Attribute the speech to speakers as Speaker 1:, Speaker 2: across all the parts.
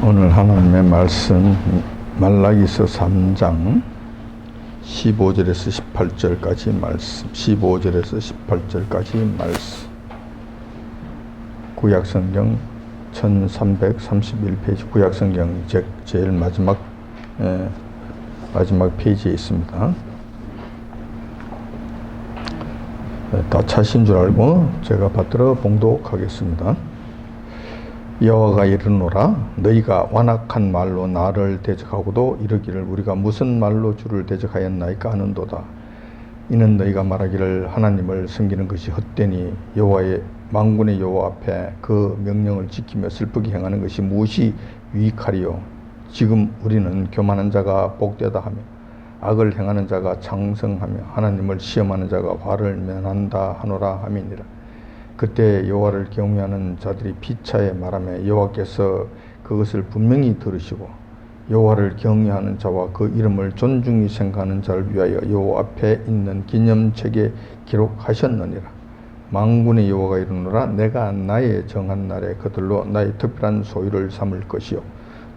Speaker 1: 오늘 하나님의 말씀 말라기서 3장 15절에서 18절까지 말씀, 15절에서 18절까지 말씀. 구약성경 1331페이지 구약성경 제일 마지막 페이지에 있습니다. 다 차신 줄 알고 제가 받들어 봉독하겠습니다. 여호와가 이르노라, 너희가 완악한 말로 나를 대적하고도 이르기를 우리가 무슨 말로 주를 대적하였나이까 하는도다. 이는 너희가 말하기를 하나님을 섬기는 것이 헛되니 여호와의 만군의 여호와 앞에 그 명령을 지키며 슬프게 행하는 것이 무엇이 유익하리요. 지금 우리는 교만한 자가 복되다 하며 악을 행하는 자가 장성하며 하나님을 시험하는 자가 화를 면한다 하노라 함이니라. 그때 여호와를 경외하는 자들이 피차에 말하며 여호와께서 그것을 분명히 들으시고 여호와를 경외하는 자와 그 이름을 존중히 생각하는 자를 위하여 여호와 앞에 있는 기념책에 기록하셨느니라. 만군의 여호와가 이르노라, 내가 나의 정한 날에 그들로 나의 특별한 소유를 삼을 것이요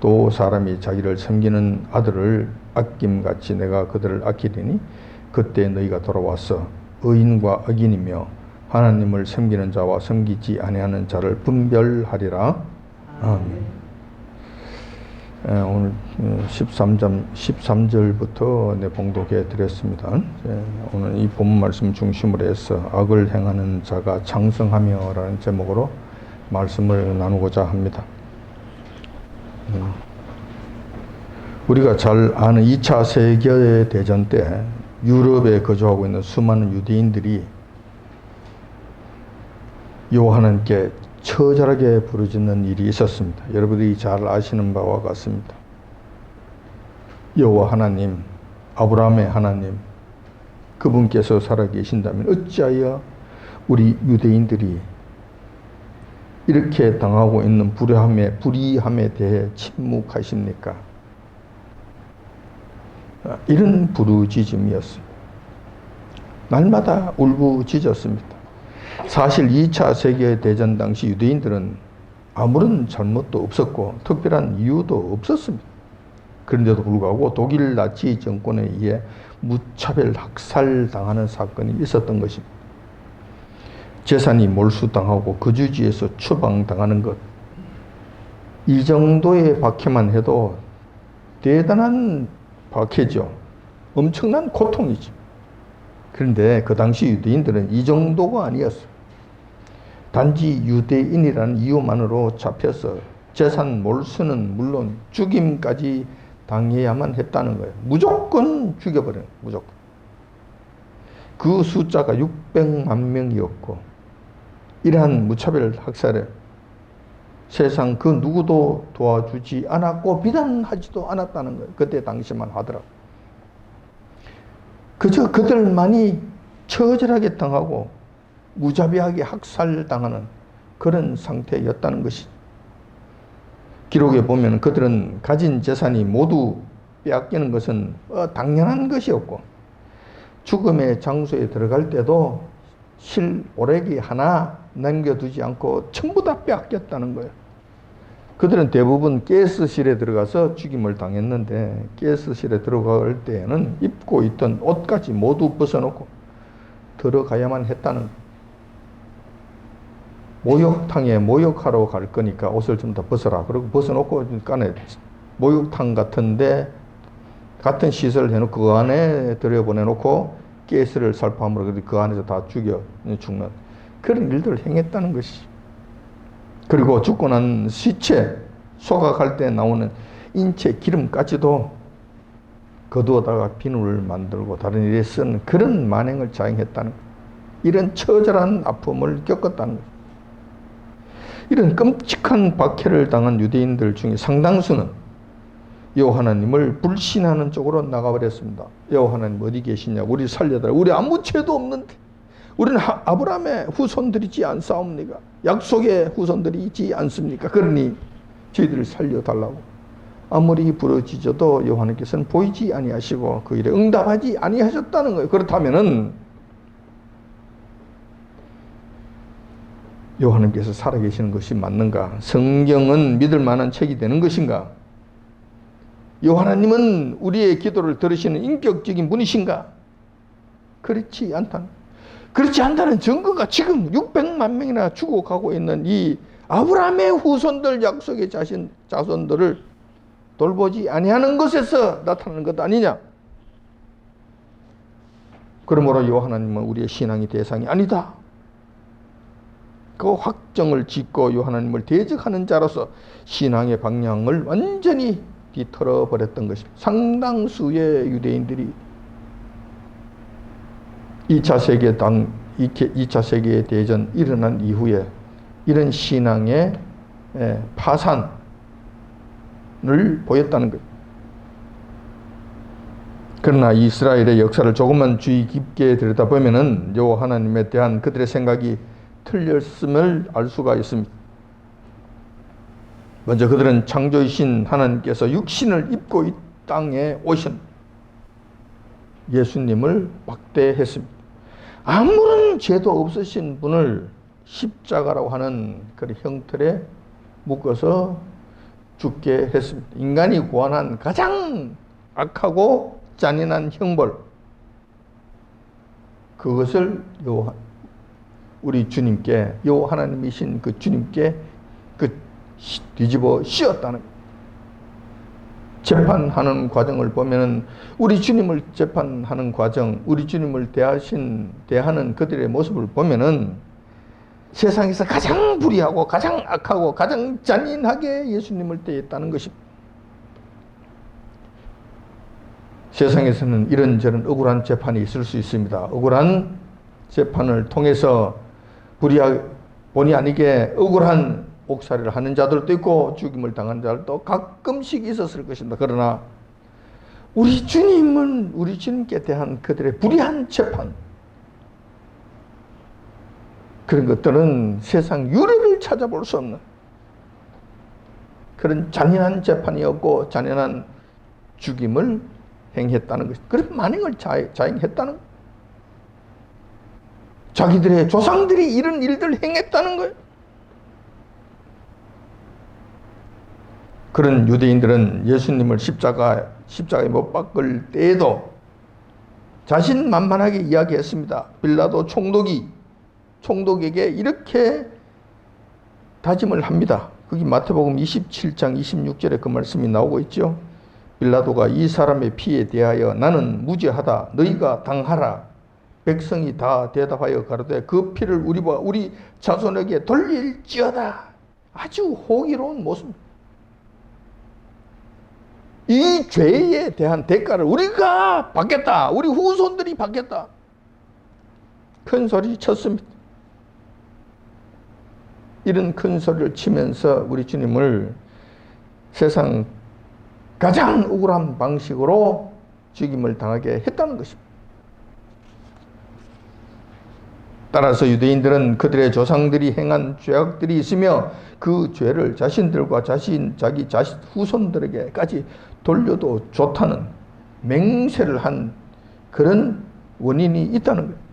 Speaker 1: 또 사람이 자기를 섬기는 아들을 아낌같이 내가 그들을 아끼리니 그때 너희가 돌아와서 의인과 악인이며 하나님을 섬기는 자와 섬기지 아니하는 자를 분별하리라. 아멘. 오늘 13절부터 봉독해 드렸습니다. 오늘 이 본문 말씀 중심으로 해서 악을 행하는 자가 장성하며 라는 제목으로 말씀을 나누고자 합니다. 우리가 잘 아는 2차 세계대전 때 유럽에 거주하고 있는 수많은 유대인들이 여호와 하나님께 처절하게 부르짖는 일이 있었습니다. 여러분들이 잘 아시는 바와 같습니다. 여호와 하나님, 아브라함의 하나님, 그분께서 살아계신다면 어찌하여 우리 유대인들이 이렇게 당하고 있는 불의함에 대해 침묵하십니까? 이런 부르짖음이었습니다. 날마다 울부짖었습니다. 사실 2차 세계대전 당시 유대인들은 아무런 잘못도 없었고 특별한 이유도 없었습니다. 그런데도 불구하고 독일 나치 정권에 의해 무차별 학살당하는 사건이 있었던 것입니다. 재산이 몰수당하고 거주지에서 추방당하는 것, 이 정도의 박해만 해도 대단한 박해죠. 엄청난 고통이죠. 그런데 그 당시 유대인들은 이 정도가 아니었어요. 단지 유대인이라는 이유만으로 잡혀서 재산 몰수는 물론 죽임까지 당해야만 했다는 거예요. 무조건 죽여버려요. 무조건. 그 숫자가 600만 명이었고 이러한 무차별 학살에 세상 그 누구도 도와주지 않았고 비난하지도 않았다는 거예요. 그때 당시만 하더라고요. 그저 그들만이 처절하게 당하고 무자비하게 학살당하는 그런 상태였다는 것이. 기록에 보면 그들은 가진 재산이 모두 빼앗기는 것은 당연한 것이었고 죽음의 장소에 들어갈 때도 실 오래기 하나 남겨두지 않고 전부 다 빼앗겼다는 거예요. 그들은 대부분 가스실에 들어가서 죽임을 당했는데 가스실에 들어갈 때에는 입고 있던 옷까지 모두 벗어놓고 들어가야만 했다는 거예요. 목욕탕에 목욕하러 갈 거니까 옷을 좀 더 벗어라. 그리고 벗어놓고 안에 목욕탕 같은데 같은 시설을 해놓고 그 안에 들여보내놓고 가스를 살포함으로 그 안에서 다 죽는 그런 일들을 행했다는 것이. 그리고 죽고 난 시체 소각할 때 나오는 인체 기름까지도 거두어다가 비누를 만들고 다른 일에 쓰는 그런 만행을 자행했다는 거예요. 이런 처절한 아픔을 겪었다는 거예요. 이런 끔찍한 박해를 당한 유대인들 중에 상당수는 여호와 하나님을 불신하는 쪽으로 나가버렸습니다. 여호와 하나님 어디 계시냐, 우리 살려달라. 우리 아무 죄도 없는데 우리는 아브라함의 후손들이지 않사옵니까? 약속의 후손들이지 않습니까? 그러니 저희들을 살려달라고 아무리 부르짖어도 여호와 하나님께서는 보이지 아니하시고 그 일에 응답하지 아니하셨다는 거예요. 그렇다면은 요한님께서 살아계시는 것이 맞는가? 성경은 믿을 만한 책이 되는 것인가? 요한님은 우리의 기도를 들으시는 인격적인 분이신가? 그렇지 않다는 증거가 지금 600만 명이나 죽어가고 있는 이 아브라함의 후손들, 약속의 자손들을 돌보지 아니하는 것에서 나타나는 것 아니냐? 그러므로 요한님은 우리의 신앙의 대상이 아니다. 그 확정을 짓고 요한님을 대적하는 자로서 신앙의 방향을 완전히 뒤틀어 버렸던 것입니다. 상당수의 유대인들이 2차 세계 대전 일어난 이후에 이런 신앙의 파산을 보였다는 것. 그러나 이스라엘의 역사를 조금만 주의 깊게 들여다보면은 요 하나님에 대한 그들의 생각이 틀렸음을 알 수가 있습니다. 먼저 그들은 창조이신 하나님께서 육신을 입고 이 땅에 오신 예수님을 막대했습니다. 아무런 죄도 없으신 분을 십자가라고 하는 그 형틀에 묶어서 죽게 했습니다. 인간이 고안한 가장 악하고 잔인한 형벌, 그것을 우리 주님께, 하나님이신 그 주님께 뒤집어 씌웠다는 거예요. 재판하는 과정을 보면은 우리 주님을 재판하는 과정, 우리 주님을 대하는 그들의 모습을 보면은 세상에서 가장 불의하고 가장 악하고 가장 잔인하게 예수님을 대했다는 것입니다. 세상에서는 이런저런 억울한 재판이 있을 수 있습니다. 억울한 재판을 통해서 본의 아니게 억울한 옥살이를 하는 자들도 있고 죽임을 당한 자들도 가끔씩 있었을 것입니다. 그러나 우리 주님께 대한 그들의 불의한 재판, 그런 것들은 세상 유례를 찾아볼 수 없는 그런 잔인한 재판이었고 잔인한 죽임을 행했다는 것. 그런 만행을 자행했다는 것. 자기들의 조상들이 이런 일들을 행했다는 거예요. 그런 유대인들은 예수님을 십자가에 못 박을 때에도 자신만만하게 이야기했습니다. 빌라도 총독에게 이렇게 다짐을 합니다. 거기 마태복음 27장 26절에 그 말씀이 나오고 있죠. 빌라도가 이 사람의 피에 대하여 나는 무죄하다. 너희가 당하라. 백성이 다 대답하여 가로되 그 피를 우리와 우리 자손에게 돌릴지어다. 아주 호기로운 모습. 이 죄에 대한 대가를 우리가 받겠다. 우리 후손들이 받겠다. 큰 소리 쳤습니다. 이런 큰 소리를 치면서 우리 주님을 세상 가장 억울한 방식으로 죽임을 당하게 했다는 것입니다. 따라서 유대인들은 그들의 조상들이 행한 죄악들이 있으며 그 죄를 자신들과 자기 후손들에게까지 돌려도 좋다는 맹세를 한 그런 원인이 있다는 거예요.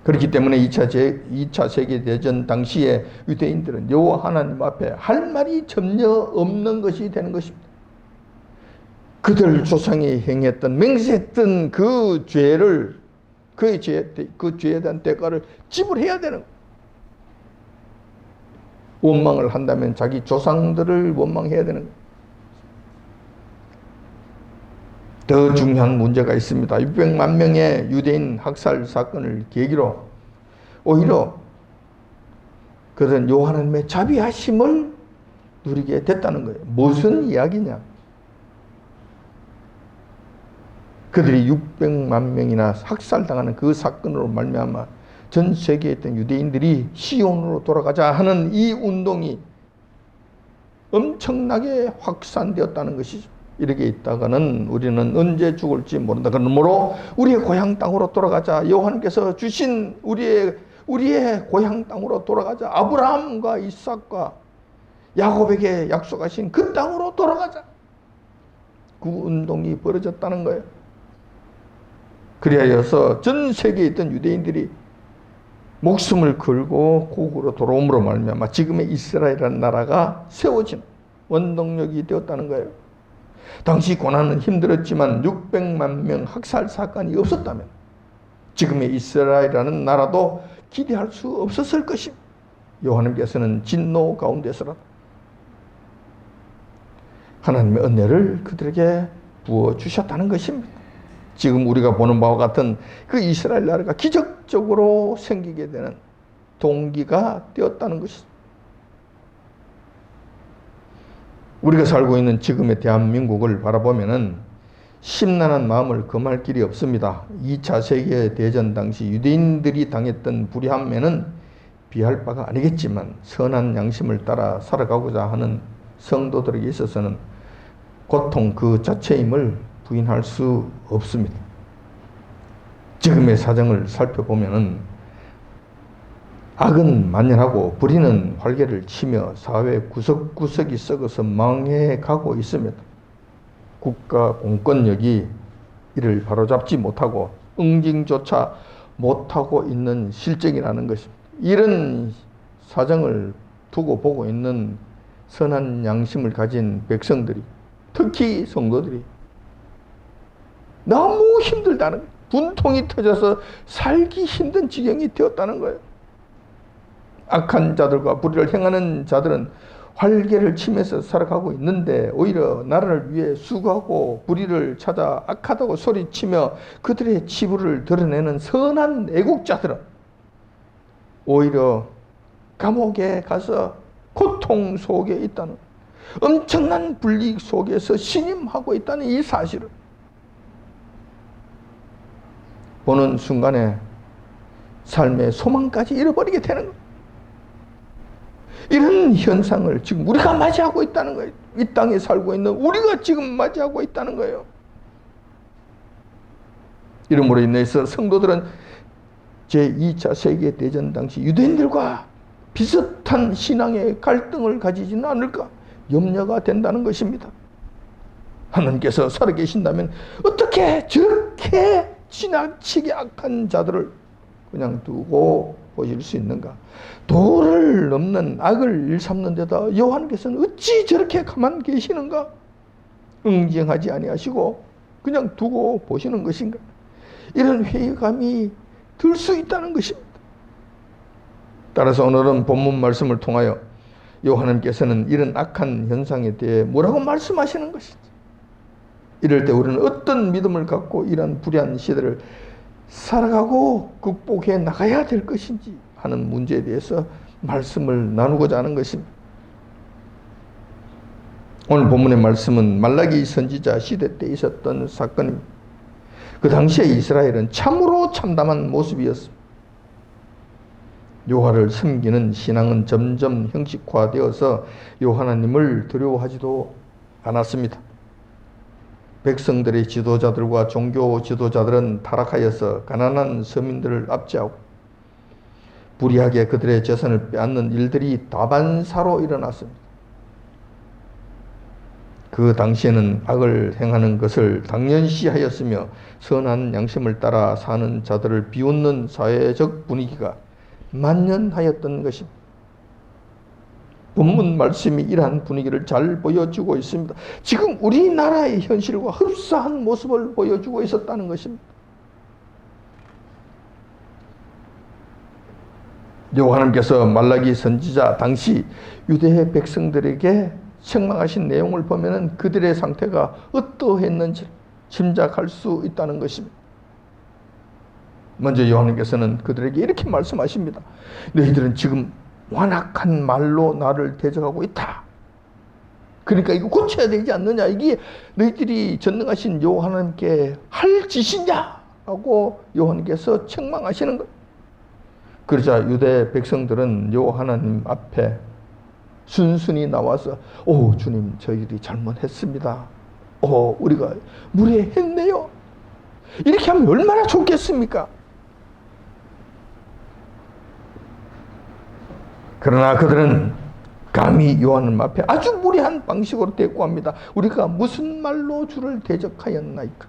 Speaker 1: 그렇기 때문에 2차 세계대전 당시에 유대인들은 여호와 하나님 앞에 할 말이 전혀 없는 것이 되는 것입니다. 그들 조상이 행했던, 맹세했던 그 죄를, 그 죄에 대한 대가를 지불해야 되는 거예요. 원망을 한다면 자기 조상들을 원망해야 되는 거예요. 더 중요한 문제가 있습니다. 600만 명의 유대인 학살 사건을 계기로 오히려 그들은 하나님의 자비하심을 누리게 됐다는 거예요. 무슨 이야기냐? 그들이 600만 명이나 학살당하는 그 사건으로 말미암아 전 세계에 있던 유대인들이 시온으로 돌아가자 하는 이 운동이 엄청나게 확산되었다는 것이죠. 이렇게 있다가는 우리는 언제 죽을지 모른다. 그러므로 우리의 고향 땅으로 돌아가자. 여호와께서 주신 우리의 고향 땅으로 돌아가자. 아브라함과 이삭과 야곱에게 약속하신 그 땅으로 돌아가자. 그 운동이 벌어졌다는 거예요. 그리하여서 전 세계에 있던 유대인들이 목숨을 걸고 고국으로 돌아옴으로 말미암아 지금의 이스라엘이라는 나라가 세워진 원동력이 되었다는 거예요. 당시 고난은 힘들었지만 600만 명 학살 사건이 없었다면 지금의 이스라엘이라는 나라도 기대할 수 없었을 것입니다. 요한님께서는 진노 가운데서라도 하나님의 은혜를 그들에게 부어주셨다는 것입니다. 지금 우리가 보는 바와 같은 그 이스라엘 나라가 기적적으로 생기게 되는 동기가 되었다는 것이죠. 우리가 살고 있는 지금의 대한민국을 바라보면은 심란한 마음을 금할 길이 없습니다. 2차 세계대전 당시 유대인들이 당했던 불의함에는 비할 바가 아니겠지만 선한 양심을 따라 살아가고자 하는 성도들에게 있어서는 고통 그 자체임을 부인할 수 없습니다. 지금의 사정을 살펴보면은 악은 만연하고 불의는 활개를 치며 사회 구석구석이 썩어서 망해가고 있습니다. 국가 공권력이 이를 바로잡지 못하고 응징조차 못하고 있는 실정이라는 것입니다. 이런 사정을 두고 보고 있는 선한 양심을 가진 백성들이, 특히 성도들이 너무 힘들다는 거예요. 분통이 터져서 살기 힘든 지경이 되었다는 거예요. 악한 자들과 불의를 행하는 자들은 활개를 치면서 살아가고 있는데 오히려 나라를 위해 수고하고 불의를 찾아 악하다고 소리치며 그들의 치부를 드러내는 선한 애국자들은 오히려 감옥에 가서 고통 속에 있다는, 엄청난 불이익 속에서 신임하고 있다는 이 사실을 보는 순간에 삶의 소망까지 잃어버리게 되는 거예요. 이런 현상을 지금 우리가 맞이하고 있다는 거예요. 이 땅에 살고 있는 우리가 지금 맞이하고 있다는 거예요. 이러므로 인해서 성도들은 제2차 세계대전 당시 유대인들과 비슷한 신앙의 갈등을 가지지는 않을까 염려가 된다는 것입니다. 하나님께서 살아계신다면 어떻게 저렇게 지나치게 악한 자들을 그냥 두고 보실 수 있는가? 도를 넘는 악을 일삼는 데다 여호와께서는 어찌 저렇게 가만 계시는가? 응징하지 아니하시고 그냥 두고 보시는 것인가? 이런 회의감이 들 수 있다는 것입니다. 따라서 오늘은 본문 말씀을 통하여 여호와께서는 이런 악한 현상에 대해 뭐라고 말씀하시는 것인지, 이럴 때 우리는 어떤 믿음을 갖고 이런 불의한 시대를 살아가고 극복해 나가야 될 것인지 하는 문제에 대해서 말씀을 나누고자 하는 것입니다. 오늘 본문의 말씀은 말라기 선지자 시대 때 있었던 사건입니다. 그 당시에 이스라엘은 참으로 참담한 모습이었습니다. 여호와를 섬기는 신앙은 점점 형식화되어서 여호와 하나님을 두려워하지도 않았습니다. 백성들의 지도자들과 종교 지도자들은 타락하여서 가난한 서민들을 압제하고 불의하게 그들의 재산을 빼앗는 일들이 다반사로 일어났습니다. 그 당시에는 악을 행하는 것을 당연시하였으며 선한 양심을 따라 사는 자들을 비웃는 사회적 분위기가 만연하였던 것입니다. 본문 말씀이 이러한 분위기를 잘 보여주고 있습니다. 지금 우리나라의 현실과 흡사한 모습을 보여주고 있었다는 것입니다. 여호와 하나님께서 말라기 선지자 당시 유대 백성들에게 책망하신 내용을 보면은 그들의 상태가 어떠했는지 짐작할 수 있다는 것입니다. 먼저 여호와 하나님께서는 그들에게 이렇게 말씀하십니다. 너희들은 지금 완악한 말로 나를 대적하고 있다. 그러니까 이거 고쳐야 되지 않느냐? 이게 너희들이 전능하신 여호와 하나님께 할 짓이냐? 라고 여호와 하나님께서 책망하시는 것. 그러자 유대 백성들은 여호와 하나님 앞에 순순히 나와서 오 주님 저희들이 잘못했습니다. 오 우리가 무례했네요. 이렇게 하면 얼마나 좋겠습니까? 그러나 그들은 감히 여호와 하나님 앞에 아주 무례한 방식으로 대꾸합니다. 우리가 무슨 말로 주를 대적하였나이까?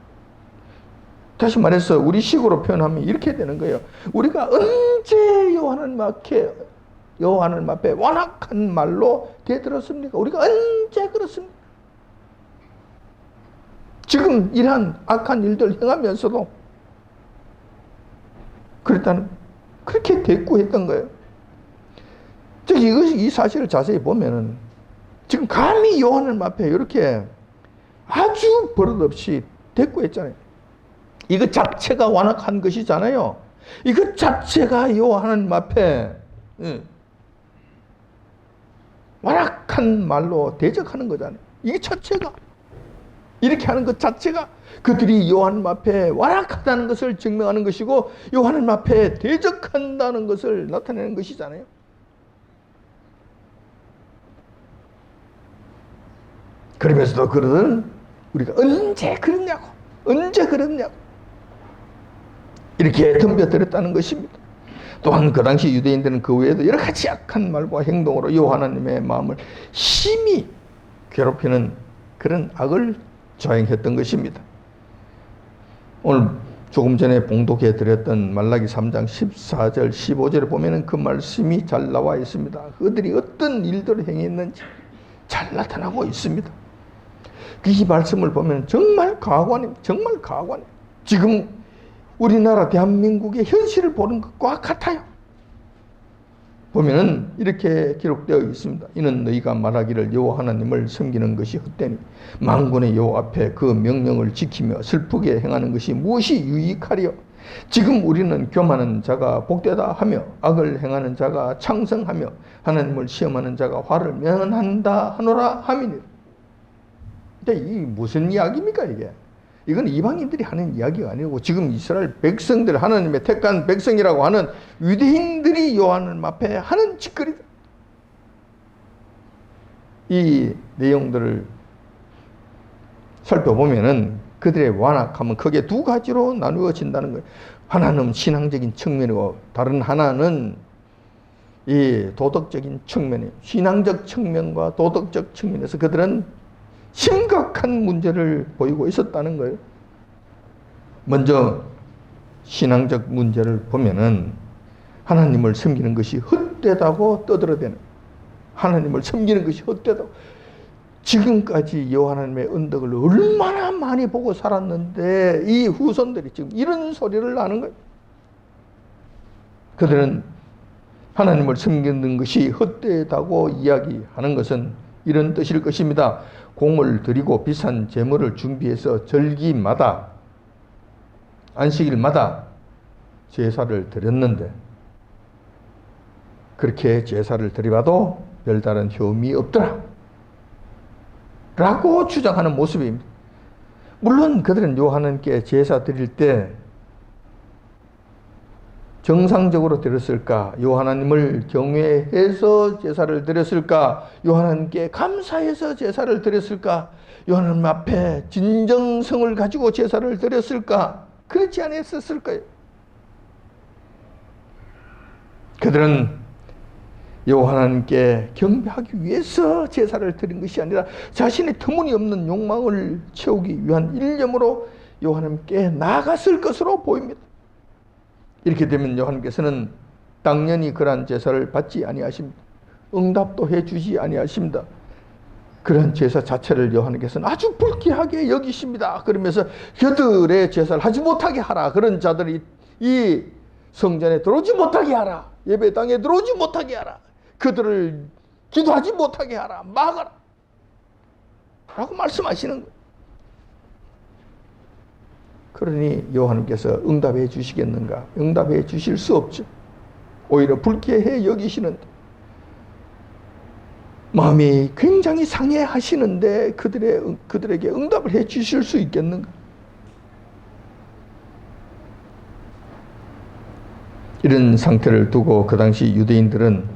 Speaker 1: 다시 말해서 우리 식으로 표현하면 이렇게 되는 거예요. 우리가 언제 여호와 하나님 앞에 완악한 말로 대들었습니까? 우리가 언제 그렇습니까? 지금 이러한 악한 일들 행하면서도 그렇게 대꾸했던 거예요. 즉 이 사실을 자세히 보면은 지금 감히 여호와 하나님 앞에 이렇게 아주 버릇없이 대꾸했잖아요. 이것 자체가 완악한 것이잖아요. 이것 자체가 여호와 하나님 앞에 완악한 말로 대적하는 거잖아요. 이게 자체가 이렇게 하는 것 자체가 그들이 여호와 하나님 앞에 완악하다는 것을 증명하는 것이고 여호와 하나님 앞에 대적한다는 것을 나타내는 것이잖아요. 그러면서도 그들은 우리가 언제 그랬냐고 이렇게 덤벼들었다는 것입니다. 또한 그 당시 유대인들은 그 외에도 여러 가지 악한 말과 행동으로 여호와 하나님의 마음을 심히 괴롭히는 그런 악을 자행했던 것입니다. 오늘 조금 전에 봉독해 드렸던 말라기 3장 14절 15절에 보면은 그 말씀이 잘 나와 있습니다. 그들이 어떤 일들을 행했는지 잘 나타나고 있습니다. 이 말씀을 보면 정말 가관입니다. 정말 가관입니다. 지금 우리나라 대한민국의 현실을 보는 것과 같아요. 보면은 이렇게 기록되어 있습니다. 이는 너희가 말하기를 여호와 하나님을 섬기는 것이 헛되니 만군의 여호와 앞에 그 명령을 지키며 슬프게 행하는 것이 무엇이 유익하리요? 지금 우리는 교만한 자가 복되다 하며 악을 행하는 자가 창성하며 하나님을 시험하는 자가 화를 면한다 하노라 함이니라. 근데 이 무슨 이야기입니까 이게? 이건 이방인들이 하는 이야기가 아니고 지금 이스라엘 백성들, 하나님의 택한 백성이라고 하는 유대인들이 여호와 하나님 앞에 하는 짓거리다. 이 내용들을 살펴보면은 그들의 완악함은 크게 두 가지로 나누어진다는 거예요. 하나는 신앙적인 측면이고 다른 하나는 이 도덕적인 측면이에요. 신앙적 측면과 도덕적 측면에서 그들은 심각한 문제를 보이고 있었다는 거예요. 먼저 신앙적 문제를 보면은 하나님을 섬기는 것이 헛되다고 떠들어대는, 하나님을 섬기는 것이 헛되다고. 지금까지 여호와 하나님의 언덕을 얼마나 많이 보고 살았는데 이 후손들이 지금 이런 소리를 하는 거예요. 그들은 하나님을 섬기는 것이 헛되다고 이야기하는 것은 이런 뜻일 것입니다. 공을 들이고 비싼 제물을 준비해서 절기마다 안식일마다 제사를 드렸는데 그렇게 제사를 드려봐도 별다른 효험이 없더라 라고 주장하는 모습입니다. 물론 그들은 여호와 하나님께 제사 드릴 때 정상적으로 드렸을까? 여호와 하나님을 경외해서 제사를 드렸을까? 여호와 하나님께 감사해서 제사를 드렸을까? 여호와 하나님 앞에 진정성을 가지고 제사를 드렸을까? 그렇지 않았을 거예요. 그들은 여호와 하나님께 경배하기 위해서 제사를 드린 것이 아니라 자신의 터무니없는 욕망을 채우기 위한 일념으로 여호와 하나님께 나아갔을 것으로 보입니다. 이렇게 되면 여호와께서는 당연히 그러한 제사를 받지 아니하십니다. 응답도 해주지 아니하십니다. 그런 제사 자체를 여호와께서는 아주 불쾌하게 여기십니다. 그러면서 그들의 제사를 하지 못하게 하라. 그런 자들이 이 성전에 들어오지 못하게 하라. 예배당에 들어오지 못하게 하라. 그들을 기도하지 못하게 하라. 막아라. 라고 말씀하시는 거예요. 그러니 여호와께서 응답해 주시겠는가? 응답해 주실 수 없죠. 오히려 불쾌해 여기시는데 마음이 굉장히 상해하시는데 그들에게 응답을 해 주실 수 있겠는가? 이런 상태를 두고 그 당시 유대인들은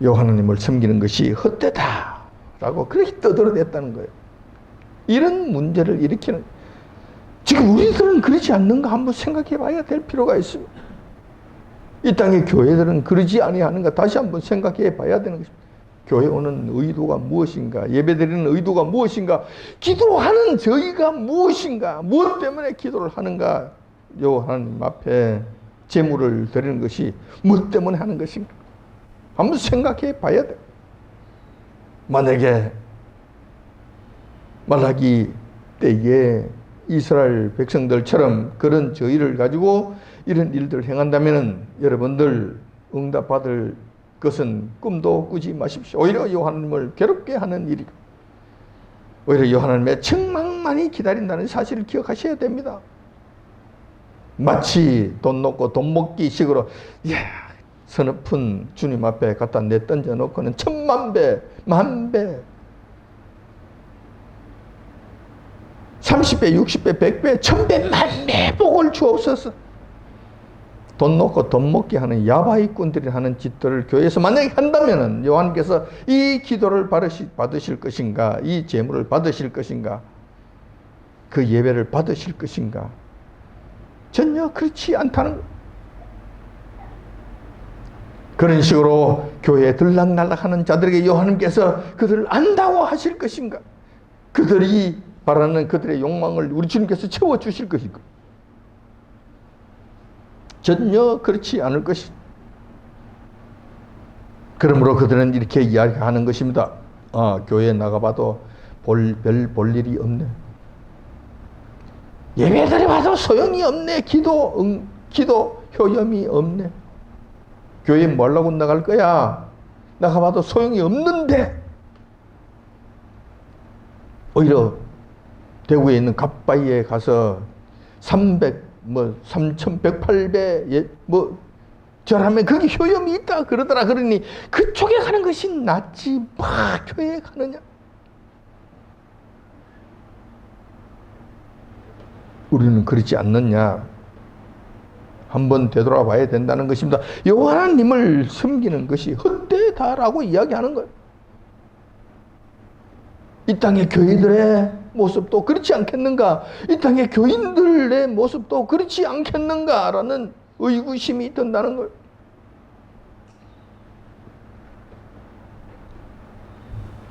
Speaker 1: 여호와 하나님을 섬기는 것이 헛되다라고 그렇게 떠들어댔다는 거예요. 이런 문제를 일으키는, 지금 우리들은 그러지 않는가 한번 생각해 봐야 될 필요가 있습니다. 이 땅의 교회들은 그러지 아니하는가 다시 한번 생각해 봐야 되는 것입니다. 교회 오는 의도가 무엇인가? 예배드리는 의도가 무엇인가? 기도하는 저희가 무엇인가? 무엇 때문에 기도를 하는가? 여호와 하나님 앞에 제물을 드리는 것이 무엇 때문에 하는 것인가? 한번 생각해 봐야 돼. 만약에 말라기 때에 이스라엘 백성들처럼 그런 저희를 가지고 이런 일들을 행한다면 여러분들 응답받을 것은 꿈도 꾸지 마십시오. 오히려 요한님을 괴롭게 하는 일이고 오히려 요한님의 책망만이 기다린다는 사실을 기억하셔야 됩니다. 마치 돈 놓고 돈 먹기 식으로 서너 푼 주님 앞에 갖다 내던져 놓고는 1000만 배, 10,000배 30배, 60배, 100배, 1000배, 10,000배 복을 주옵소서. 돈 놓고 돈 먹게 하는 야바이꾼들이 하는 짓들을 교회에서 만약에 한다면 요한께서 이 기도를 받으실 것인가, 이 제물을 받으실 것인가, 그 예배를 받으실 것인가, 전혀 그렇지 않다는 것. 그런 식으로 교회에 들락날락하는 자들에게 요한님께서 그들을 안다고 하실 것인가, 그들이 바라는 그들의 욕망을 우리 주님께서 채워주실 것인가, 전혀 그렇지 않을 것이다. 그러므로 그들은 이렇게 이야기하는 것입니다. 교회에 나가봐도 별 볼 일이 없네. 예배드려 봐도 소용이 없네. 기도 효염이 없네. 교회에 뭐 하려고 나갈 거야? 나가봐도 소용이 없는데. 오히려 대구에 있는 갓바위에 가서 3108배 절하면 거기 효염이 있다 그러더라. 그러니 그쪽에 가는 것이 낫지 막 교회에 가느냐. 우리는 그렇지 않느냐. 한번 되돌아봐야 된다는 것입니다. 하나님을 섬기는 것이 헛되다라고 이야기하는 거예요. 이 땅의 교회들의 모습도 그렇지 않겠는가? 이 땅의 교인들의 모습도 그렇지 않겠는가라는 의구심이 든다는 거예요.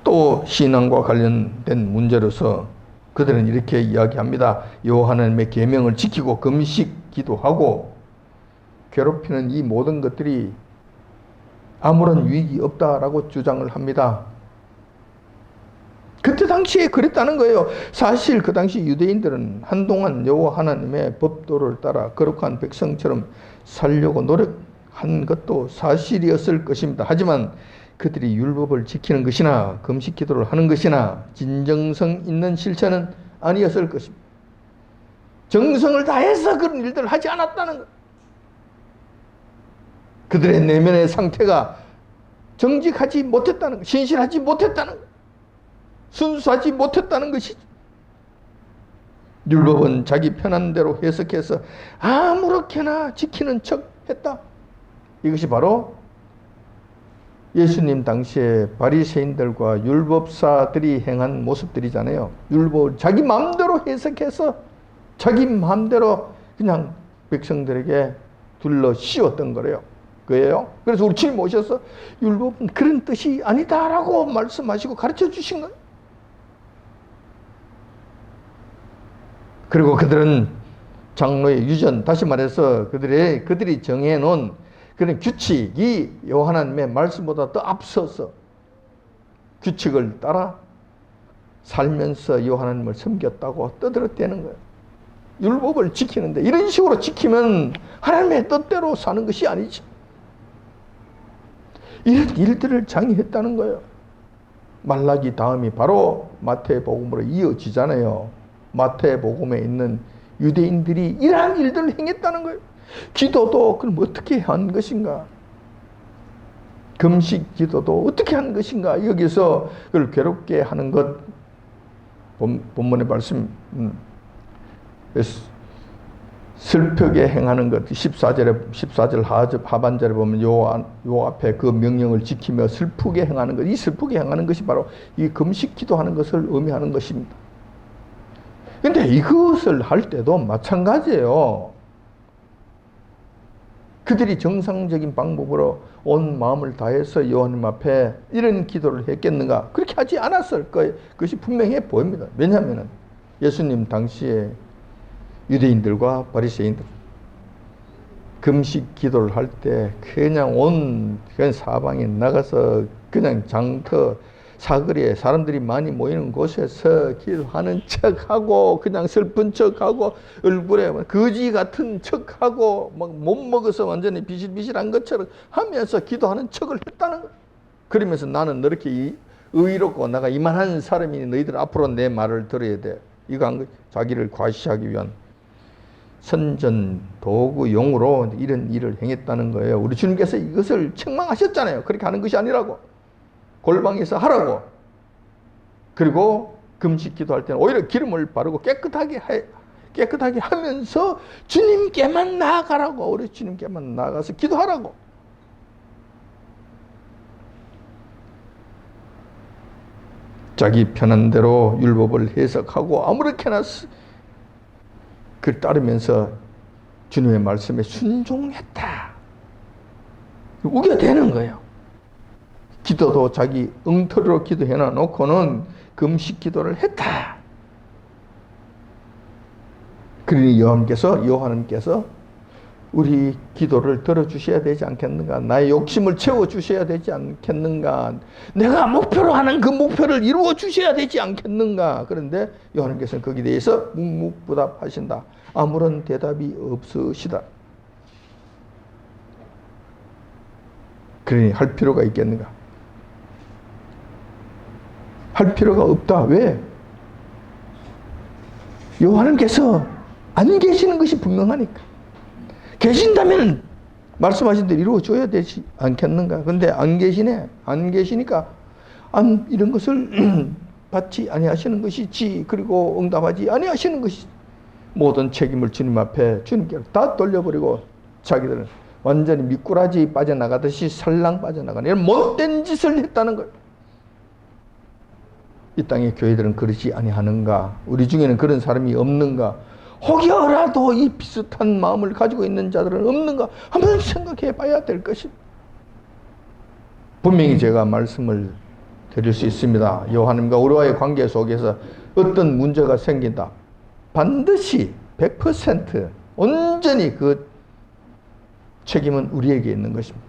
Speaker 1: 또 신앙과 관련된 문제로서 그들은 이렇게 이야기합니다. 하나님의 계명을 지키고 금식 기도하고 괴롭히는 이 모든 것들이 아무런 유익이 없다라고 주장을 합니다. 그때 당시에 그랬다는 거예요. 사실 그 당시 유대인들은 한동안 여호와 하나님의 법도를 따라 거룩한 백성처럼 살려고 노력한 것도 사실이었을 것입니다. 하지만 그들이 율법을 지키는 것이나 금식 기도를 하는 것이나 진정성 있는 실천은 아니었을 것입니다. 정성을 다해서 그런 일들을 하지 않았다는 것. 그들의 내면의 상태가 정직하지 못했다는 것, 신실하지 못했다는 것, 순수하지 못했다는 것이죠. 율법은 자기 편한 대로 해석해서 아무렇게나 지키는 척 했다. 이것이 바로 예수님 당시에 바리새인들과 율법사들이 행한 모습들이잖아요. 율법을 자기 마음대로 해석해서 자기 마음대로 그냥 백성들에게 둘러 씌웠던 거래요. 그래서 우리 주님 오셔서 율법은 그런 뜻이 아니다라고 말씀하시고 가르쳐 주신 거예요. 그리고 그들은 장로의 유전, 다시 말해서 그들이 정해놓은 그런 규칙이 하나님의 말씀보다 더 앞서서 규칙을 따라 살면서 하나님을 섬겼다고 떠들어대는 거예요. 율법을 지키는데 이런 식으로 지키면 하나님의 뜻대로 사는 것이 아니죠. 이런 일들을 장애했다는 거예요. 말라기 다음이 바로 마태복음으로 이어지잖아요. 마태복음에 있는 유대인들이 이러한 일들을 행했다는 거예요. 기도도 그럼 어떻게 한 것인가? 금식 기도도 어떻게 한 것인가? 여기서 그걸 괴롭게 하는 것, 본문의 말씀, 슬프게 행하는 것, 14절 하반절에 보면 요 앞에 그 명령을 지키며 슬프게 행하는 것, 이 슬프게 행하는 것이 바로 이 금식 기도하는 것을 의미하는 것입니다. 근데 이것을 할 때도 마찬가지예요. 그들이 정상적인 방법으로 온 마음을 다해서 여호와님 앞에 이런 기도를 했겠는가? 그렇게 하지 않았을 거예요. 그것이 분명해 보입니다. 왜냐하면 예수님 당시에 유대인들과 바리새인들 금식 기도를 할 때 그냥 온 사방에 나가서 그냥 장터 사거리에 사람들이 많이 모이는 곳에서 기도하는 척하고 그냥 슬픈 척하고 얼굴에 거지 같은 척하고 막 못 먹어서 완전히 비실비실한 것처럼 하면서 기도하는 척을 했다는 거예요. 그러면서 나는 너렇게 의롭고 내가 이만한 사람이니 너희들 앞으로 내 말을 들어야 돼. 이거 한 거 자기를 과시하기 위한 선전 도구용으로 이런 일을 행했다는 거예요. 우리 주님께서 이것을 책망하셨잖아요. 그렇게 하는 것이 아니라고. 골방에서 하라고. 그리고 금식 기도할 때는 오히려 기름을 바르고 깨끗하게 하면서 주님께만 나아가라고. 우리 주님께만 나아가서 기도하라고. 자기 편한 대로 율법을 해석하고 아무렇게나 그를 따르면서 주님의 말씀에 순종했다. 우겨대는 거예요. 기도도 자기 엉터리로 기도해놔 놓고는 금식 기도를 했다. 그러니 여호와님께서 우리 기도를 들어주셔야 되지 않겠는가? 나의 욕심을 채워주셔야 되지 않겠는가? 내가 목표로 하는 그 목표를 이루어주셔야 되지 않겠는가? 그런데 여호와님께서는 거기에 대해서 묵묵부답하신다. 아무런 대답이 없으시다. 그러니 할 필요가 있겠는가? 할 필요가 없다. 왜? 여호와님께서 안 계시는 것이 분명하니까. 계신다면 말씀하신 대로 이루어줘야 되지 않겠는가? 근데 안 계시네. 안 계시니까 이런 것을 받지 아니하시는 것이지. 그리고 응답하지 아니하시는 것이지. 모든 책임을 주님 앞에 주님께 다 돌려버리고 자기들은 완전히 미꾸라지 빠져나가듯이 살랑 빠져나가는 이런 못된 짓을 했다는 거예요. 이 땅의 교회들은 그러지 아니하는가? 우리 중에는 그런 사람이 없는가? 혹여라도 이 비슷한 마음을 가지고 있는 자들은 없는가? 한번 생각해 봐야 될 것입니다. 분명히 제가 말씀을 드릴 수 있습니다. 여호와님과 우리와의 관계 속에서 어떤 문제가 생긴다. 반드시 100% 온전히 그 책임은 우리에게 있는 것입니다.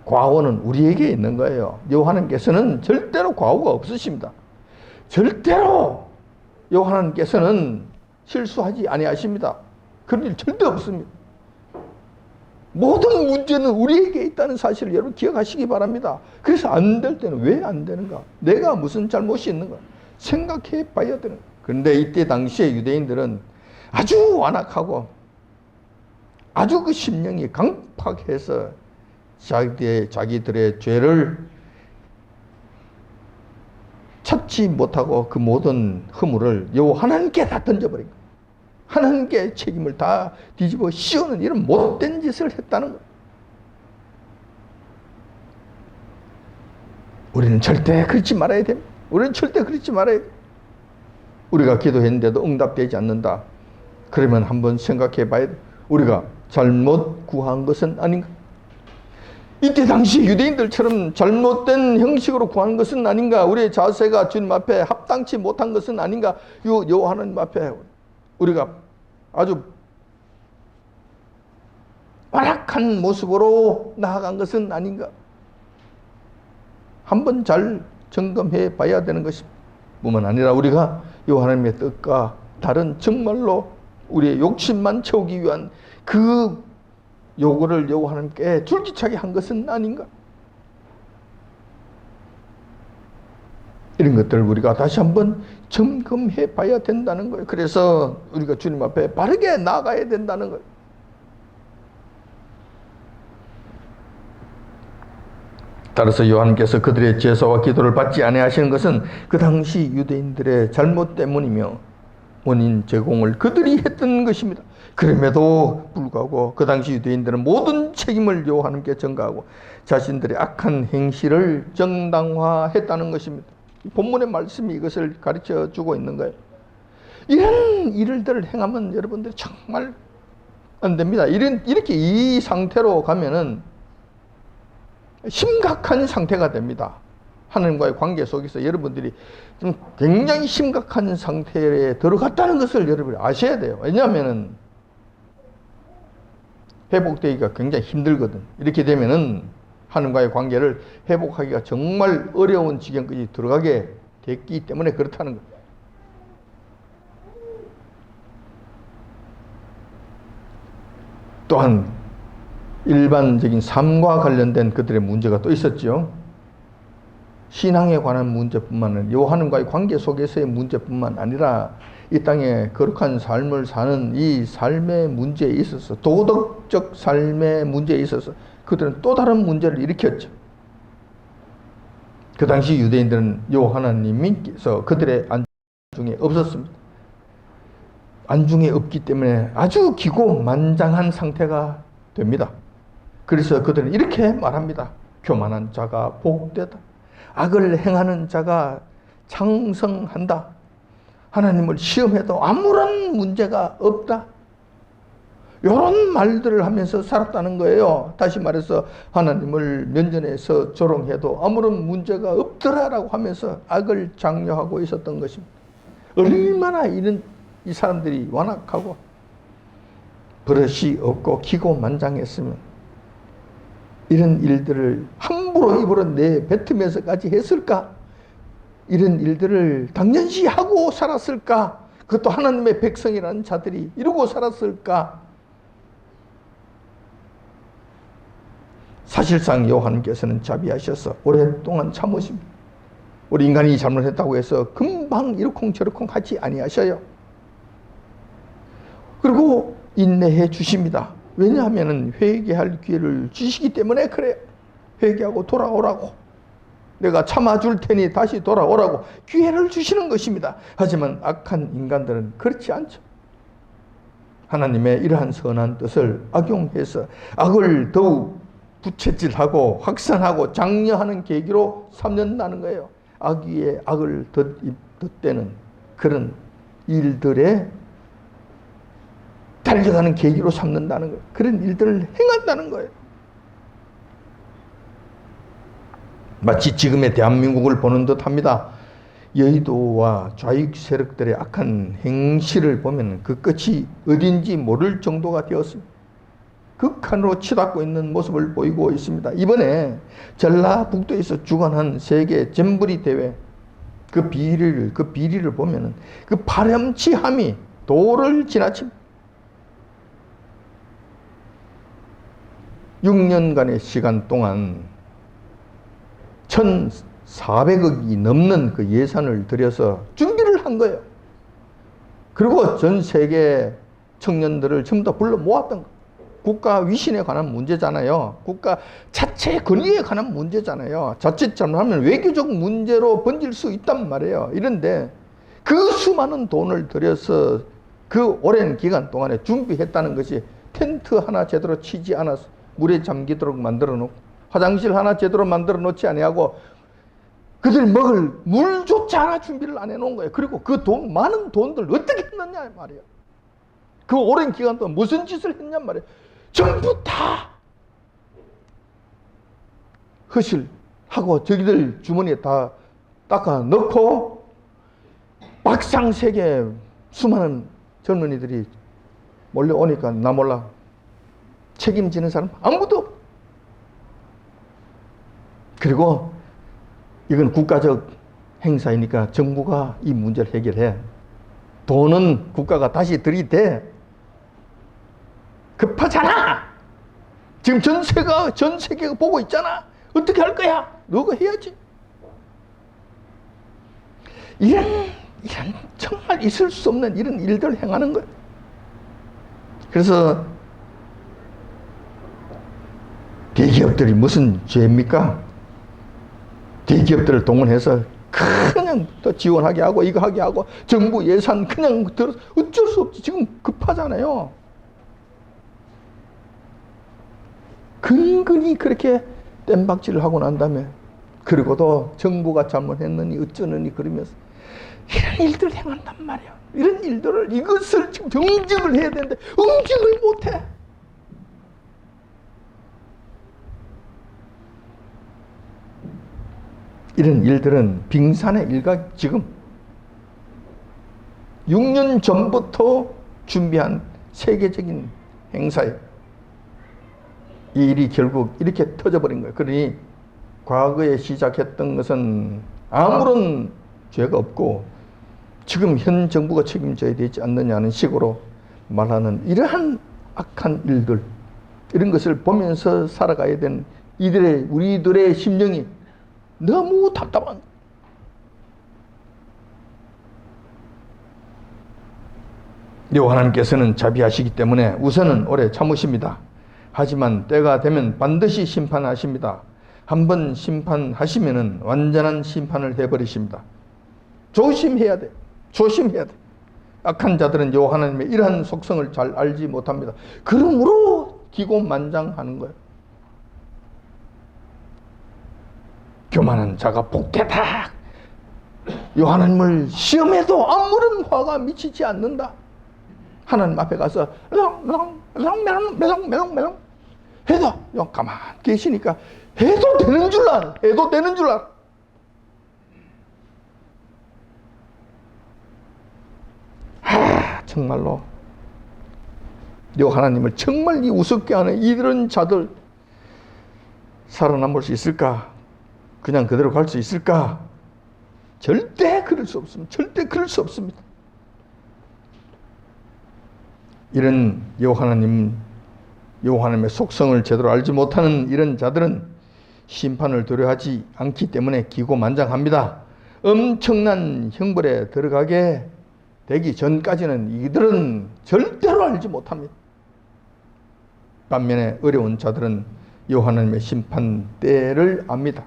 Speaker 1: 과오는 우리에게 있는 거예요. 여호와님께서는 절대로 과오가 없으십니다. 절대로 여호와님께서는 실수하지 아니하십니다. 그런 일 절대 없습니다. 모든 문제는 우리에게 있다는 사실을 여러분 기억하시기 바랍니다. 그래서 안 될 때는 왜 안 되는가? 내가 무슨 잘못이 있는가? 생각해 봐야 되는 거예요. 그런데 이때 당시에 유대인들은 아주 완악하고 아주 그 심령이 강팍해서 자기들의 죄를 찾지 못하고 그 모든 허물을 여호와 하나님께 다 던져버린 거예요. 하나님께 책임을 다 뒤집어 씌우는 이런 못된 짓을 했다는 거예요. 우리는 절대 그렇지 말아야 됩니다. 우리는 절대 그렇지 말아야 돼요. 우리가 기도했는데도 응답되지 않는다. 그러면 한번 생각해 봐야 돼. 우리가 잘못 구한 것은 아닌가? 이때 당시 유대인들처럼 잘못된 형식으로 구하는 것은 아닌가? 우리의 자세가 주님 앞에 합당치 못한 것은 아닌가? 여호와 하나님 앞에 우리가 아주 완악한 모습으로 나아간 것은 아닌가? 한번 잘 점검해 봐야 되는 것입니다. 뿐만 아니라 우리가 여호와 하나님의 뜻과 다른 정말로 우리의 욕심만 채우기 위한 그 요구를 여호와 하나님께 줄기차게 한 것은 아닌가? 이런 것들을 우리가 다시 한번 점검해 봐야 된다는 거예요. 그래서 우리가 주님 앞에 바르게 나아가야 된다는 거예요. 따라서 요한께서 그들의 제사와 기도를 받지 아니하시는 것은 그 당시 유대인들의 잘못 때문이며 원인 제공을 그들이 했던 것입니다. 그럼에도 불구하고 그 당시 유대인들은 모든 책임을 여호와 하나님께 전가하고 자신들의 악한 행실을 정당화했다는 것입니다. 본문의 말씀이 이것을 가르쳐 주고 있는 거예요. 이런 일들을 행하면 여러분들이 정말 안 됩니다. 이렇게 이 상태로 가면은 심각한 상태가 됩니다. 하나님과의 관계 속에서 여러분들이 좀 굉장히 심각한 상태에 들어갔다는 것을 여러분이 아셔야 돼요. 왜냐하면은 회복되기가 굉장히 힘들거든. 이렇게 되면은 하나님과의 관계를 회복하기가 정말 어려운 지경까지 들어가게 됐기 때문에 그렇다는 거예요. 또한 일반적인 삶과 관련된 그들의 문제가 또 있었죠. 신앙에 관한 문제뿐만 아니라 하나님과의 관계 속에서의 문제뿐만 아니라 이 땅에 거룩한 삶을 사는 이 삶의 문제에 있어서, 도덕적 삶의 문제에 있어서 그들은 또 다른 문제를 일으켰죠. 그 당시 유대인들은 하나님께서 그들의 안중에 없었습니다. 안중에 없기 때문에 아주 기고만장한 상태가 됩니다. 그래서 그들은 이렇게 말합니다. 교만한 자가 복되다. 악을 행하는 자가 장성한다. 하나님을 시험해도 아무런 문제가 없다. 이런 말들을 하면서 살았다는 거예요. 다시 말해서 하나님을 면전에서 조롱해도 아무런 문제가 없더라라고 하면서 악을 장려하고 있었던 것입니다. 얼마나 이 사람들이 완악하고 버릇이 없고 기고만장했으면 이런 일들을 함부로 입으로 내뱉으면서까지 했을까? 이런 일들을 당연시 하고 살았을까? 그것도 하나님의 백성이라는 자들이 이러고 살았을까? 사실상 여호와님께서는 자비하셔서 오랫동안 참으십니다. 우리 인간이 잘못했다고 해서 금방 이러쿵저러쿵 하지 아니하셔요. 그리고 인내해 주십니다. 왜냐하면 회개할 기회를 주시기 때문에 그래요. 회개하고 돌아오라고. 내가 참아줄 테니 다시 돌아오라고 기회를 주시는 것입니다. 하지만 악한 인간들은 그렇지 않죠. 하나님의 이러한 선한 뜻을 악용해서 악을 더욱 부채질하고 확산하고 장려하는 계기로 삼는다는 거예요. 악 위에 악을 덧대는 그런 일들에 달려가는 계기로 삼는다는 거예요. 그런 일들을 행한다는 거예요. 마치 지금의 대한민국을 보는 듯 합니다. 여의도와 좌익 세력들의 악한 행실을 보면 그 끝이 어딘지 모를 정도가 되었습니다. 극한으로 치닫고 있는 모습을 보이고 있습니다. 이번에 전라북도에서 주관한 세계 잼버리 대회 그 비리를 보면은 그 파렴치함이 도를 지나칩니다. 6년간의 시간 동안 1,400억이 넘는 그 예산을 들여서 준비를 한 거예요. 그리고 전 세계 청년들을 전부 다 불러 모았던 거예요. 국가 위신에 관한 문제잖아요. 국가 자체 권위에 관한 문제잖아요. 자칫 잘못하면 외교적 문제로 번질 수 있단 말이에요. 이런데 그 수많은 돈을 들여서 그 오랜 기간 동안에 준비했다는 것이 텐트 하나 제대로 치지 않아서 물에 잠기도록 만들어 놓고 화장실 하나 제대로 만들어 놓지 아니하고 그들 먹을 물조차 하나 준비를 안 해놓은 거예요. 그리고 그 많은 돈들 어떻게 했느냐 말이에요. 그 오랜 기간 동안 무슨 짓을 했냔 말이에요. 전부 다 허실하고 저기들 주머니에 다 닦아 넣고 막상 세계 수많은 젊은이들이 몰려오니까 나 몰라 책임지는 사람 아무도 없고. 그리고 이건 국가적 행사이니까 정부가 이 문제를 해결해. 돈은 국가가 다시 들이대. 급하잖아. 지금 전 세계가 보고 있잖아. 어떻게 할 거야? 너가 해야지. 이런 정말 있을 수 없는 이런 일들을 행하는 거예요. 그래서 대기업들이 무슨 죄입니까? 대기업들을 동원해서 그냥 또 지원하게 하고 이거 하게 하고 정부 예산 그냥 들어서 어쩔 수 없지. 지금 급하잖아요. 근근히 그렇게 땜박질을 하고 난 다음에 그리고도 정부가 잘못했느니 어쩌느니 그러면서 이런 일들을 행한단 말이야. 이런 일들을 이것을 지금 응징을 해야 되는데 응징을 못해. 이런 일들은 빙산의 일각 지금 6년 전부터 준비한 세계적인 행사예요. 이 일이 결국 이렇게 터져버린 거예요. 그러니 과거에 시작했던 것은 아무런 죄가 없고 지금 현 정부가 책임져야 되지 않느냐는 식으로 말하는 이러한 악한 일들, 이런 것을 보면서 살아가야 되는 우리들의 심령이 너무 답답한. 하나님께서는 자비하시기 때문에 우선은 오래 참으십니다. 하지만 때가 되면 반드시 심판하십니다. 한번 심판하시면은 완전한 심판을 해버리십니다. 조심해야 돼. 조심해야 돼. 악한 자들은 하나님의 이러한 속성을 잘 알지 못합니다. 그러므로 기고만장하는 거예요. 교만한 자가 복되다. 하나님을 시험해도 아무런 화가 미치지 않는다. 하나님 앞에 가서 메롱 해도 가만히 계시니까 해도 되는 줄 알아. 해도 되는 줄 알아. 정말로 하나님을 정말 우습게 하는 이런 자들 살아남을 수 있을까? 그냥 그대로 갈 수 있을까? 절대 그럴 수 없습니다. 절대 그럴 수 없습니다. 이런 하나님의 속성을 제대로 알지 못하는 이런 자들은 심판을 두려워하지 않기 때문에 기고만장합니다. 엄청난 형벌에 들어가게 되기 전까지는 이들은 절대로 알지 못합니다. 반면에 어려운 자들은 하나님의 심판 때를 압니다.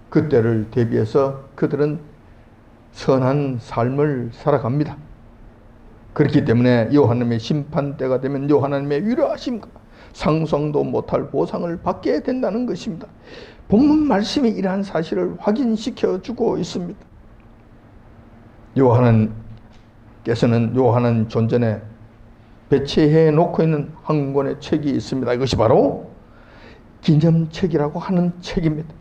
Speaker 1: 그 때를 대비해서 그들은 선한 삶을 살아갑니다. 그렇기 때문에 하나님의 심판 때가 되면 하나님의 위로하심과 상상도 못할 보상을 받게 된다는 것입니다. 본문 말씀이 이러한 사실을 확인시켜 주고 있습니다. 하나님께서는 하나님 존전에 배치해 놓고 있는 한 권의 책이 있습니다. 이것이 바로 기념책이라고 하는 책입니다.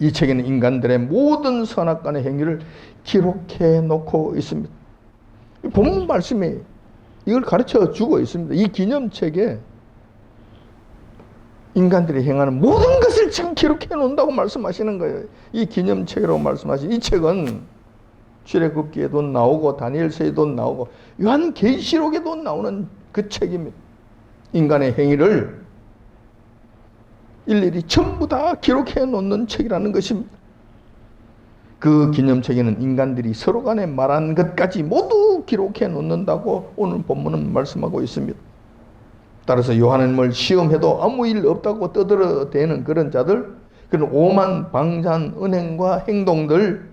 Speaker 1: 이 책에는 인간들의 모든 선악간의 행위를 기록해 놓고 있습니다. 본문 말씀이 이걸 가르쳐 주고 있습니다. 이 기념책에 인간들이 행하는 모든 것을 지금 기록해 놓는다고 말씀하시는 거예요. 이 기념책이라고 말씀하신 이 책은 출애굽기에도 나오고 다니엘서에도 나오고 요한계시록에도 나오는 그 책입니다. 인간의 행위를 일일이 전부 다 기록해 놓는 책이라는 것입니다. 그 기념책에는 인간들이 서로 간에 말한 것까지 모두 기록해 놓는다고 오늘 본문은 말씀하고 있습니다. 따라서 하나님을 시험해도 아무 일 없다고 떠들어대는 그런 자들, 그런 오만 방자한 언행과 행동들,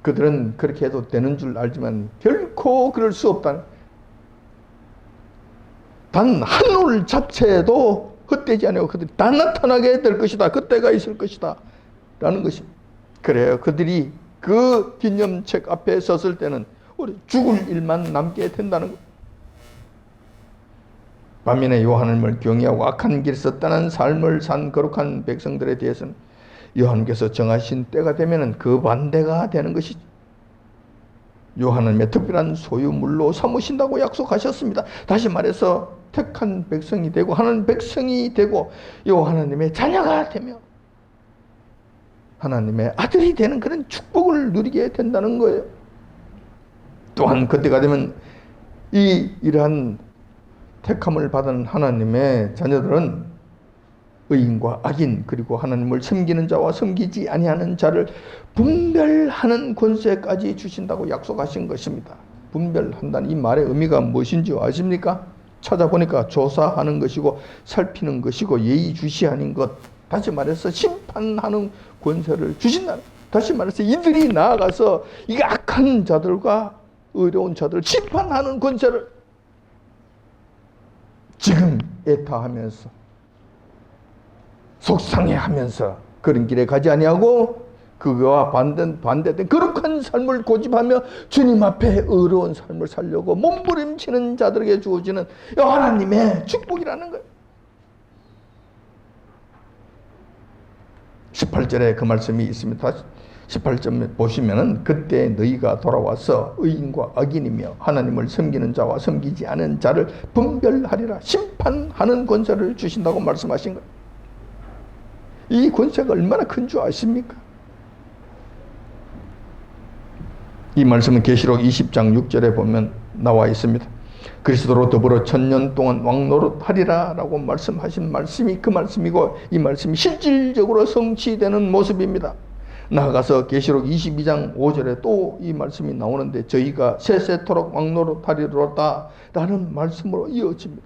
Speaker 1: 그들은 그렇게 해도 되는 줄 알지만 결코 그럴 수 없다. 단 한 올 자체도 헛되지 않고 그들이 다 나타나게 될 것이다. 그때가 있을 것이다. 라는 것입니다. 그래요. 그들이 그 기념책 앞에 섰을 때는 우리 죽을 일만 남게 된다는 것. 반면에 하나님을 경외하고 악한 길에서 떠난 삶을 산 거룩한 백성들에 대해서는 하나님께서 정하신 때가 되면은 그 반대가 되는 것이죠. 하나님의 특별한 소유물로 삼으신다고 약속하셨습니다. 다시 말해서 택한 백성이 되고 하나님 백성이 되고 하나님의 자녀가 되며 하나님의 아들이 되는 그런 축복을 누리게 된다는 거예요. 또한 그때가 되면 이러한 택함을 받은 하나님의 자녀들은 의인과 악인 그리고 하나님을 섬기는 자와 섬기지 아니하는 자를 분별하는 권세까지 주신다고 약속하신 것입니다. 분별한다는 이 말의 의미가 무엇인지 아십니까? 찾아보니까 조사하는 것이고 살피는 것이고 예의주시하는 것, 다시 말해서 심판하는 권세를 주신다. 다시 말해서 이들이 나아가서 이 악한 자들과 의로운 자들을 심판하는 권세를 지금 애타하면서 속상해하면서 그런 길에 가지 아니하고 그거와 반대된 거룩한 삶을 고집하며 주님 앞에 의로운 삶을 살려고 몸부림치는 자들에게 주어지는 하나님의 축복이라는 거예요. 18절에 그 말씀이 있습니다. 18절 보시면은 그때 너희가 돌아와서 의인과 악인이며 하나님을 섬기는 자와 섬기지 않은 자를 분별하리라. 심판하는 권세를 주신다고 말씀하신 거예요. 이 권세가 얼마나 큰 줄 아십니까? 이 말씀은 계시록 20장 6절에 보면 나와 있습니다. 그리스도로 더불어 1000년 동안 왕노릇하리라 라고 말씀하신 말씀이 그 말씀이고, 이 말씀이 실질적으로 성취되는 모습입니다. 나아가서 계시록 22장 5절에 또 이 말씀이 나오는데 저희가 세세토록 왕노릇하리로다 라는 말씀으로 이어집니다.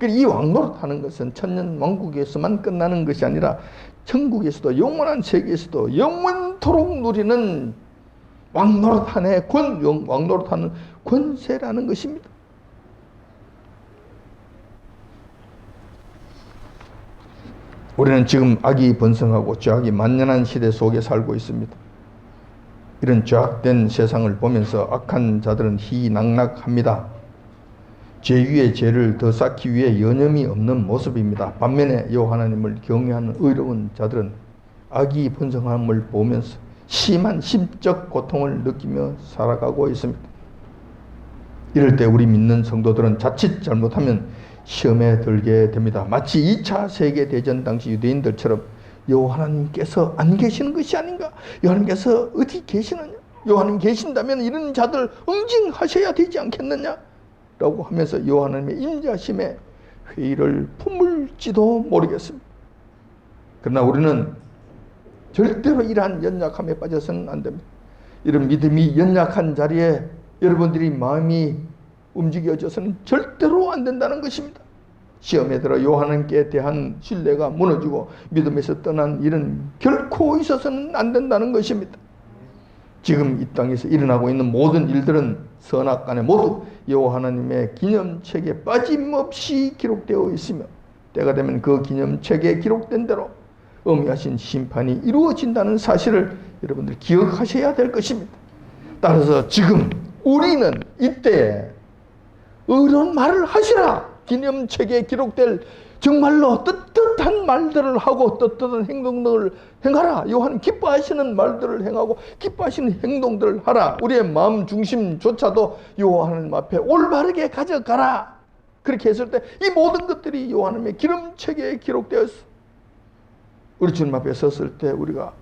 Speaker 1: 이 왕노릇하는 것은 천년 왕국에서만 끝나는 것이 아니라 천국에서도, 영원한 세계에서도 영원토록 누리는 왕노릇하는 권세라는 것입니다. 우리는 지금 악이 번성하고 죄악이 만연한 시대 속에 살고 있습니다. 이런 죄악된 세상을 보면서 악한 자들은 희낙낙합니다. 죄 위에 죄를 더 쌓기 위해 여념이 없는 모습입니다. 반면에 여호와 하나님을 경외하는 의로운 자들은 악이 번성함을 보면서 심한 심적 고통을 느끼며 살아가고 있습니다. 이럴 때 우리 믿는 성도들은 자칫 잘못하면 시험에 들게 됩니다. 마치 2차 세계대전 당시 유대인들처럼 여호와 하나님께서 안 계시는 것이 아닌가? 여호와 하나님께서 어디 계시느냐? 여호와 하나님 계신다면 이런 자들 응징하셔야 되지 않겠느냐? 라고 하면서 여호와 하나님의 인자심에 회의를 품을지도 모르겠습니다. 그러나 우리는 절대로 이러한 연약함에 빠져서는 안 됩니다. 이런 믿음이 연약한 자리에 여러분들이 마음이 움직여져서는 절대로 안 된다는 것입니다. 시험에 들어 여호와 하나님께 대한 신뢰가 무너지고 믿음에서 떠난 일은 결코 있어서는 안 된다는 것입니다. 지금 이 땅에서 일어나고 있는 모든 일들은 선악간에 모두 여호와 하나님의 기념책에 빠짐없이 기록되어 있으며 때가 되면 그 기념책에 기록된 대로 엄미하신 심판이 이루어진다는 사실을 여러분들 기억하셔야 될 것입니다. 따라서 지금 우리는 이때에 의로운 말을 하시라. 기념책에 기록될 정말로 떳떳한 말들을 하고 떳떳한 행동들을 행하라. 요한 기뻐하시는 말들을 행하고 기뻐하시는 행동들을 하라. 우리의 마음 중심조차도 여호와 하나님 앞에 올바르게 가져가라. 그렇게 했을 때 이 모든 것들이 여호와 하나님의 기념책에 기록되었어. 우리 주님 앞에 섰을 때 우리가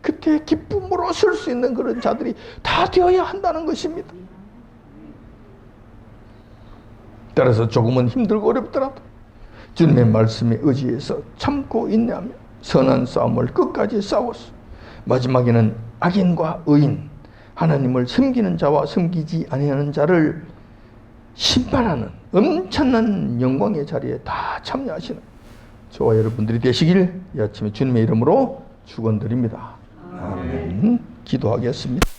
Speaker 1: 그때 기쁨으로 설 수 있는 그런 자들이 다 되어야 한다는 것입니다. 따라서 조금은 힘들고 어렵더라도 주님의 말씀에 의지해서 참고 인내하며 선한 싸움을 끝까지 싸웠어. 마지막에는 악인과 의인, 하나님을 섬기는 자와 섬기지 아니하는 자를 심판하는 엄청난 영광의 자리에 다 참여하시는 저와 여러분들이 되시길 이 아침에 주님의 이름으로 축원드립니다. 아멘. 기도하겠습니다.